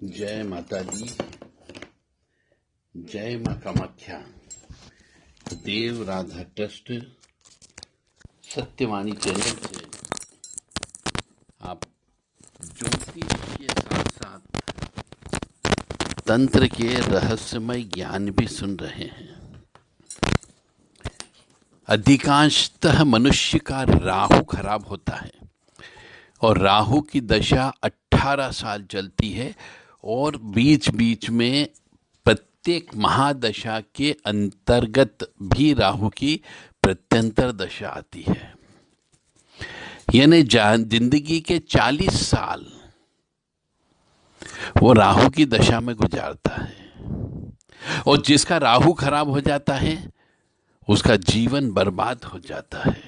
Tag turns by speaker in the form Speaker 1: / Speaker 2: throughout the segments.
Speaker 1: जय माता दी, जय मां कामाख्या। देव राधा ट्रस्ट सत्यवाणी चैनल से आप ज्योतिष के साथ साथ तंत्र के रहस्यमय ज्ञान भी सुन रहे हैं। अधिकांशतः मनुष्य का राहु खराब होता है और राहु की दशा 18 साल चलती है और बीच बीच में प्रत्येक महादशा के अंतर्गत भी राहु की प्रत्यंतर दशा आती है। यानी जिंदगी के 40 साल वो राहु की दशा में गुजारता है और जिसका राहु खराब हो जाता है उसका जीवन बर्बाद हो जाता है।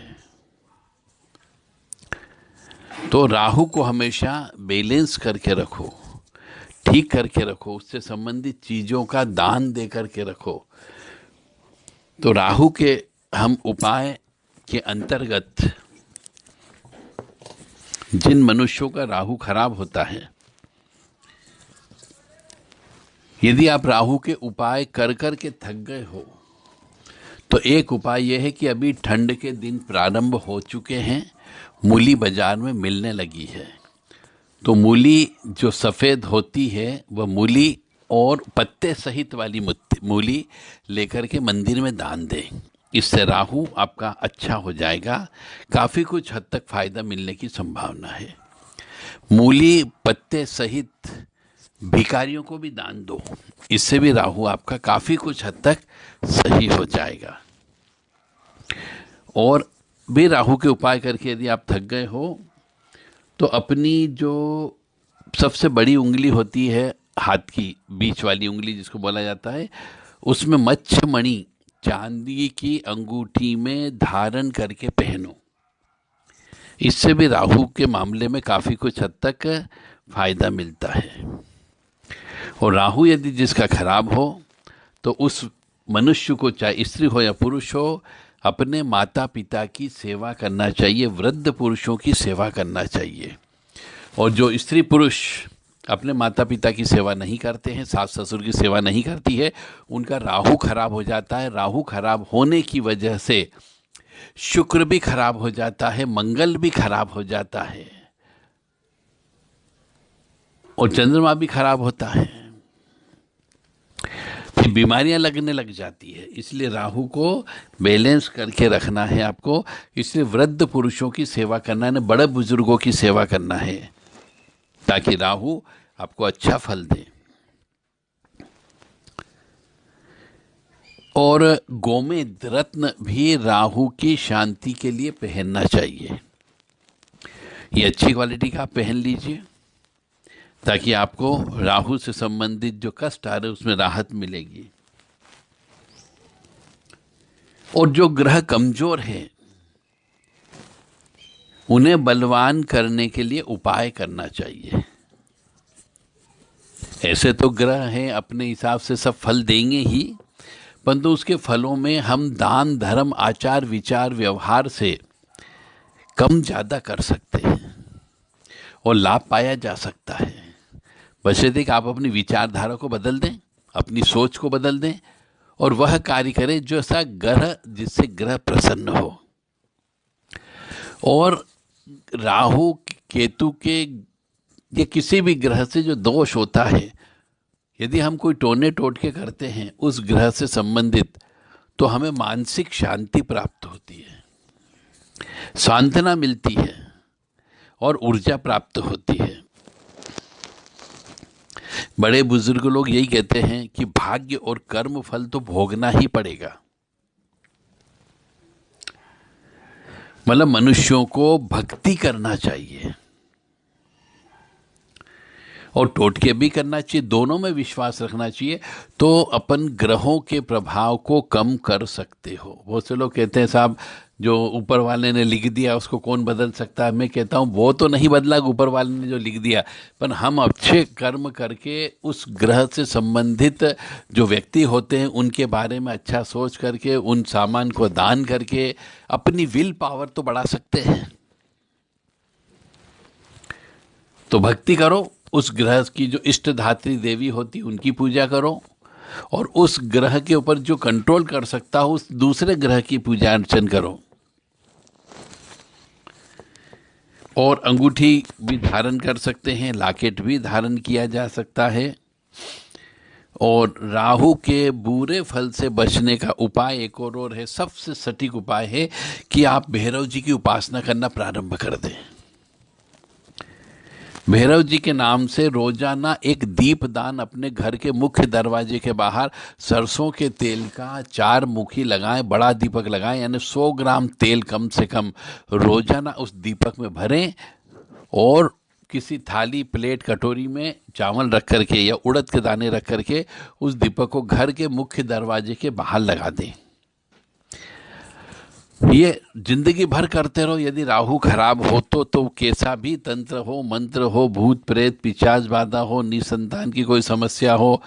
Speaker 1: तो राहु को हमेशा बैलेंस करके रखो, ठीक करके रखो, उससे संबंधित चीज़ों का दान दे करके रखो। तो राहु के हम उपाय के अंतर्गत जिन मनुष्यों का राहु खराब होता है, यदि आप राहु के उपाय कर कर के थक गए हो तो एक उपाय यह है कि अभी ठंड के दिन प्रारंभ हो चुके हैं, मूली बाजार में मिलने लगी है। तो मूली जो सफ़ेद होती है वह मूली और पत्ते सहित वाली मूली लेकर के मंदिर में दान दें। इससे राहु आपका अच्छा हो जाएगा, काफ़ी कुछ हद तक फ़ायदा मिलने की संभावना है। मूली पत्ते सहित भिखारियों को भी दान दो, इससे भी राहु आपका काफ़ी कुछ हद तक सही हो जाएगा। और भी राहु के उपाय करके यदि आप थक गए हो तो अपनी जो सबसे बड़ी उंगली होती है हाथ की, बीच वाली उंगली जिसको बोला जाता है, उसमें मच्छमणि चांदी की अंगूठी में धारण करके पहनो। इससे भी राहु के मामले में काफ़ी कुछ हद तक फायदा मिलता है। और राहु यदि जिसका खराब हो तो उस मनुष्य को, चाहे स्त्री हो या पुरुष हो, अपने माता पिता की सेवा करना चाहिए, वृद्ध पुरुषों की सेवा करना चाहिए। और जो स्त्री पुरुष अपने माता पिता की सेवा नहीं करते हैं, सास ससुर की सेवा नहीं करती है, उनका राहु खराब हो जाता है। राहु खराब होने की वजह से शुक्र भी खराब हो जाता है, मंगल भी खराब हो जाता है और चंद्रमा भी खराब होता है, फिर बीमारियां लगने लग जाती है। इसलिए राहु को बैलेंस करके रखना है आपको। इसलिए वृद्ध पुरुषों की सेवा करना है, बड़े बुजुर्गों की सेवा करना है, ताकि राहु आपको अच्छा फल दे। और गोमेद रत्न भी राहु की शांति के लिए पहनना चाहिए। ये अच्छी क्वालिटी का आप पहन लीजिए ताकि आपको राहु से संबंधित जो कष्ट आ रहे उसमें राहत मिलेगी। और जो ग्रह कमजोर है उन्हें बलवान करने के लिए उपाय करना चाहिए। ऐसे तो ग्रह हैं, अपने हिसाब से सब फल देंगे ही, परंतु उसके फलों में हम दान धर्म आचार विचार व्यवहार से कम ज़्यादा कर सकते हैं और लाभ पाया जा सकता है। बशर्ते कि आप अपनी विचारधारा को बदल दें, अपनी सोच को बदल दें और वह कार्य करें जो ऐसा ग्रह, जिससे ग्रह प्रसन्न हो। और राहु केतु के या किसी भी ग्रह से जो दोष होता है, यदि हम कोई टोने टोटके करते हैं उस ग्रह से संबंधित, तो हमें मानसिक शांति प्राप्त होती है, सांत्वना मिलती है और ऊर्जा प्राप्त होती है। बड़े बुजुर्ग लोग यही कहते हैं कि भाग्य और कर्म फल तो भोगना ही पड़ेगा। मतलब मनुष्यों को भक्ति करना चाहिए और टोटके भी करना चाहिए, दोनों में विश्वास रखना चाहिए, तो अपन ग्रहों के प्रभाव को कम कर सकते हो। बहुत से लोग कहते हैं साहब जो ऊपर वाले ने लिख दिया उसको कौन बदल सकता है। मैं कहता हूँ वो तो नहीं बदला ऊपर वाले ने जो लिख दिया, पर हम अच्छे कर्म करके उस ग्रह से संबंधित जो व्यक्ति होते हैं उनके बारे में अच्छा सोच करके, उन सामान को दान करके अपनी विल पावर तो बढ़ा सकते हैं। तो भक्ति करो उस ग्रह की जो इष्ट धात्री देवी होती उनकी पूजा करो, और उस ग्रह के ऊपर जो कंट्रोल कर सकता हो उस दूसरे ग्रह की पूजा अर्चन करो। और अंगूठी भी धारण कर सकते हैं, लॉकेट भी धारण किया जा सकता है। और राहु के बुरे फल से बचने का उपाय एक और है, सबसे सटीक उपाय है कि आप भैरव जी की उपासना करना प्रारंभ कर दें। भैरव जी के नाम से रोजाना एक दीप दान अपने घर के मुख्य दरवाजे के बाहर सरसों के तेल का 4 मुखी लगाएं, बड़ा दीपक लगाएं, यानी 100 ग्राम तेल कम से कम रोजाना उस दीपक में भरें, और किसी थाली, प्लेट, कटोरी में चावल रख करके या उड़द के दाने रख करके उस दीपक को घर के मुख्य दरवाजे के बाहर लगा दें। ये जिंदगी भर करते रहो। यदि राहु खराब हो तो कैसा भी तंत्र हो, मंत्र हो, भूत प्रेत पिशाच बाधा हो, निसंतान की कोई समस्या हो,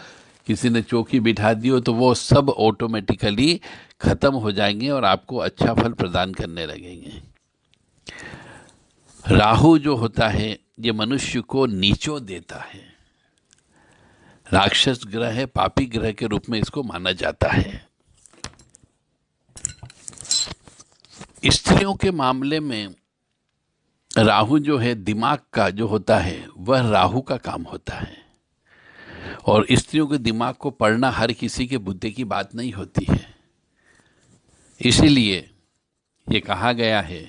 Speaker 1: किसी ने चौकी बिठा दी हो, तो वो सब ऑटोमेटिकली खत्म हो जाएंगे और आपको अच्छा फल प्रदान करने लगेंगे। राहु जो होता है ये मनुष्य को नीचो देता है, राक्षस ग्रह है, पापी ग्रह के रूप में इसको माना जाता है। स्त्रियों के मामले में राहु जो है दिमाग का जो होता है वह राहु का काम होता है, और स्त्रियों के दिमाग को पढ़ना हर किसी के बुद्धि की बात नहीं होती है। इसीलिए ये कहा गया है।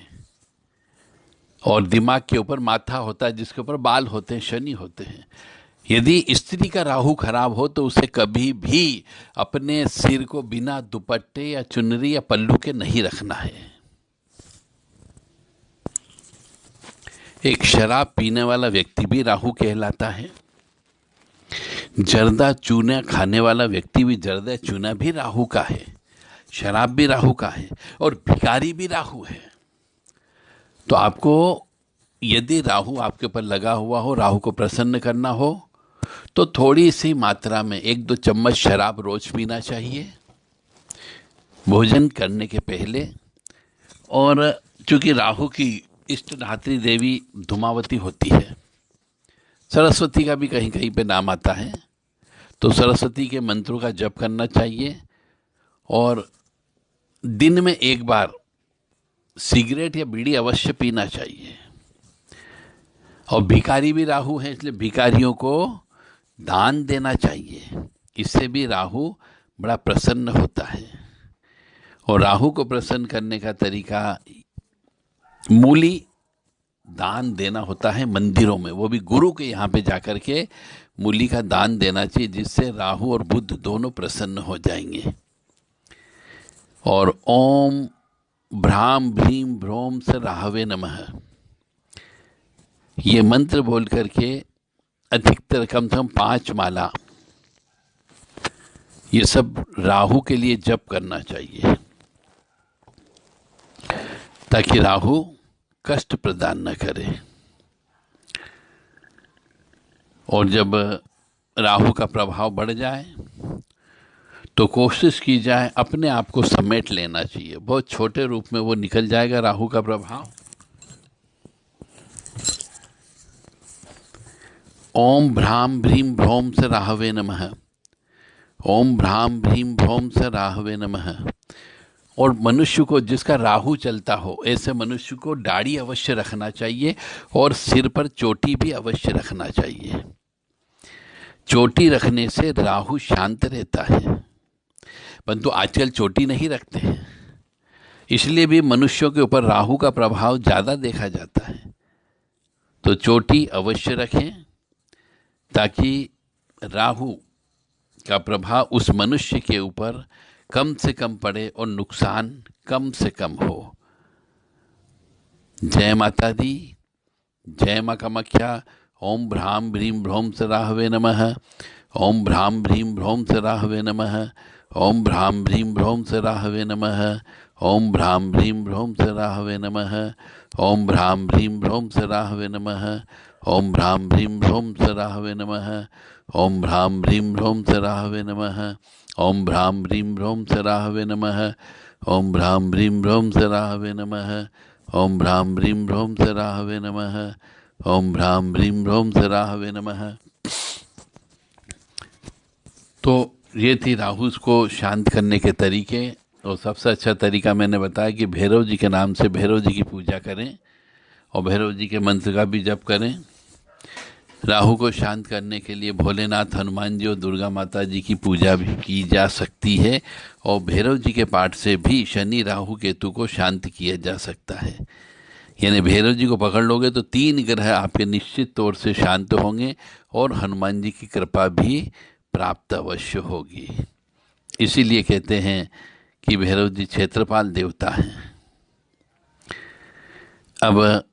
Speaker 1: और दिमाग के ऊपर माथा होता है जिसके ऊपर बाल होते हैं, शनि होते हैं। यदि स्त्री का राहु खराब हो तो उसे कभी भी अपने सिर को बिना दुपट्टे या चुनरी या पल्लू के नहीं रखना है। एक शराब पीने वाला व्यक्ति भी राहु कहलाता है। जर्दा चूना खाने वाला व्यक्ति भी, जर्दा चूना भी राहु का है, शराब भी राहु का है, और भिखारी भी राहु है। तो आपको यदि राहु आपके ऊपर लगा हुआ हो, राहु को प्रसन्न करना हो, तो थोड़ी सी मात्रा में 1-2 चम्मच शराब रोज पीना चाहिए भोजन करने के पहले। और चूंकि राहु की इष्ट धात्री देवी धूमावती होती है, सरस्वती का भी कहीं कहीं पे नाम आता है, तो सरस्वती के मंत्रों का जप करना चाहिए। और दिन में एक बार सिगरेट या बीड़ी अवश्य पीना चाहिए। और भिखारी भी राहु है, इसलिए भिखारियों को दान देना चाहिए, इससे भी राहु बड़ा प्रसन्न होता है। और राहु को प्रसन्न करने का तरीका मूली दान देना होता है मंदिरों में, वो भी गुरु के यहाँ पे जाकर के मूली का दान देना चाहिए, जिससे राहु और बुध दोनों प्रसन्न हो जाएंगे। और ओम भ्राम भ्रीम भ्रोम से राहवे नमः, ये मंत्र बोल करके अधिकतर कम से कम 5 माला ये सब राहु के लिए जप करना चाहिए, ताकि राहु कष्ट प्रदान न करे। और जब राहु का प्रभाव बढ़ जाए तो कोशिश की जाए अपने आप को समेट लेना चाहिए। बहुत छोटे रूप में वो निकल जाएगा राहु का प्रभाव। ओम भ्राम भ्रीम भ्रोम से राहवे नमः, ओम भ्राम भ्रीम भ्रोम से राहवे नमः। और मनुष्य को जिसका राहु चलता हो ऐसे मनुष्य को दाढ़ी अवश्य रखना चाहिए, और सिर पर चोटी भी अवश्य रखना चाहिए। चोटी रखने से राहु शांत रहता है, परंतु आजकल चोटी नहीं रखते हैं, इसलिए भी मनुष्यों के ऊपर राहु का प्रभाव ज़्यादा देखा जाता है। तो चोटी अवश्य रखें, ताकि राहु का प्रभाव उस मनुष्य के ऊपर कम से कम पड़े और नुकसान कम से कम हो। जय माता दी, जय माँ कामाख्या। ओम भ्राम भ्रीम भ्रोम से राहवे नमः, ओम भ्राम भ्रीम भ्रोम से राहवे नमः, ओम भ्राम भ्रीम भ्रोम से राहवे नमः, ओम भ्राम भ्रीम भ्रोम से राहवे नमः, ओम भ्राम भ्रीम भ्रोम से राहवे नमः, ओम भ्राम भ्रीम भ्रोम से राहवे नमः, ओम भ्राम भ्रीम भ्रोम से राहवे नमः, ओम भ्राम भ्रीम भ्रोम से राहवे नमः, ओम भ्राम भ्रीम भ्रोम से राहवे नमः, ओम भ्राम भ्रीम भ्रोम से राहवे नमः, ओम भ्राम भ्रीम भ्रोम से राहवे नमः। तो ये थी राहु को शांत करने के तरीके। और सबसे अच्छा तरीका मैंने बताया कि भैरव जी के नाम से भैरव जी की पूजा करें और भैरव जी के मंत्र का भी जप करें। राहु को शांत करने के लिए भोलेनाथ, हनुमान जी और दुर्गा माता जी की पूजा भी की जा सकती है। और भैरव जी के पाठ से भी शनि, राहु, केतु को शांत किया जा सकता है। यानी भैरव जी को पकड़ लोगे तो 3 ग्रह आपके निश्चित तौर से शांत होंगे और हनुमान जी की कृपा भी प्राप्त अवश्य होगी। इसीलिए कहते हैं कि भैरव जी क्षेत्रपाल देवता हैं। अब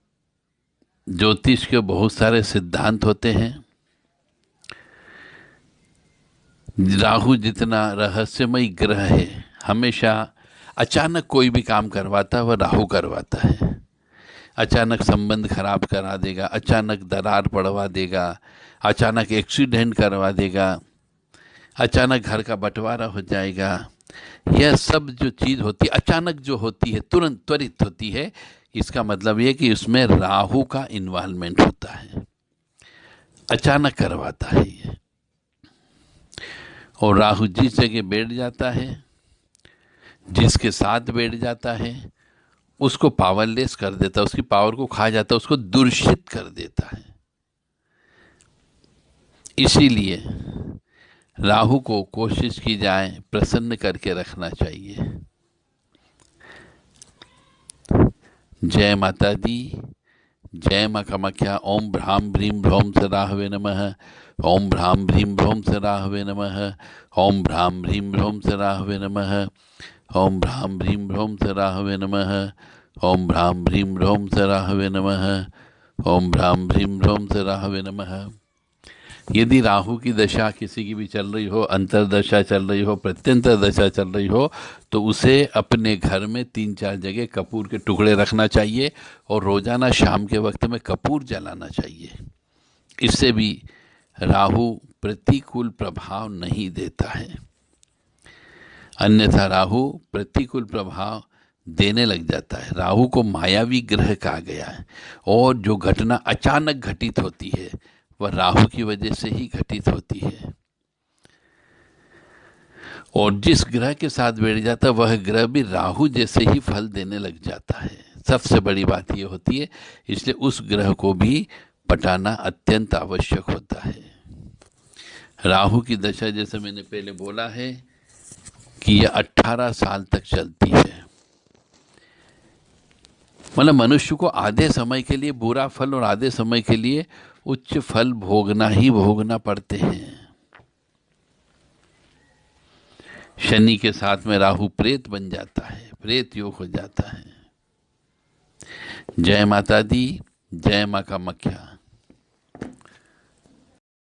Speaker 1: ज्योतिष के बहुत सारे सिद्धांत होते हैं। राहु जितना रहस्यमय ग्रह है, हमेशा अचानक कोई भी काम करवाता है वह राहु करवाता है। अचानक संबंध खराब करा देगा, अचानक दरार पड़वा देगा, अचानक एक्सीडेंट करवा देगा, अचानक घर का बंटवारा हो जाएगा। यह सब जो चीज़ होती है अचानक जो होती है, तुरंत त्वरित होती है, इसका मतलब ये कि उसमें राहु का इन्वॉल्वमेंट होता है, अचानक करवाता है ये। और राहु जिस जगह बैठ जाता है, जिसके साथ बैठ जाता है, उसको पावरलेस कर देता है, उसकी पावर को खा जाता है, उसको दूषित कर देता है। इसीलिए राहु को कोशिश की जाए प्रसन्न करके रखना चाहिए। जय माता दी, जय माँ कामाख्या। ओम भ्राम भ्रीम भ्रोम से राहवे नमः। ओम भ्राम भ्रीम भ्रोम से राहवे नमः। ओम भ्राम भ्रीम भ्रोम से राहवे नमः। ओम भ्राम भ्रीम भ्रोम से राहवे नमः। ओम भ्राम भ्रीम भ्रोम से राहवे नमः। ओम भ्राम भ्रीम भ्रोम से राहवे नमः। यदि राहु की दशा किसी की भी चल रही हो, अंतरदशा चल रही हो, प्रत्यंतर दशा चल रही हो, तो उसे अपने घर में 3-4 जगह कपूर के टुकड़े रखना चाहिए और रोजाना शाम के वक्त में कपूर जलाना चाहिए। इससे भी राहु प्रतिकूल प्रभाव नहीं देता है। अन्यथा राहु प्रतिकूल प्रभाव देने लग जाता है। राहु को मायावी ग्रह कहा गया है और जो घटना अचानक घटित होती है वह राहु की वजह से ही घटित होती है। और जिस ग्रह के साथ बैठ जाता है वह ग्रह भी राहु जैसे ही फल देने लग जाता है। सबसे बड़ी बात यह होती है, इसलिए उस ग्रह को भी पटाना अत्यंत आवश्यक होता है। राहु की दशा, जैसे मैंने पहले बोला है कि यह 18 साल तक चलती है। मतलब मनुष्य को आधे समय के लिए बुरा फल और आधे समय के लिए उच्च फल भोगना ही भोगना पड़ते हैं। शनि के साथ में राहु प्रेत बन जाता है, प्रेत योग हो जाता है। जय माता दी, जय माँ कामाख्या।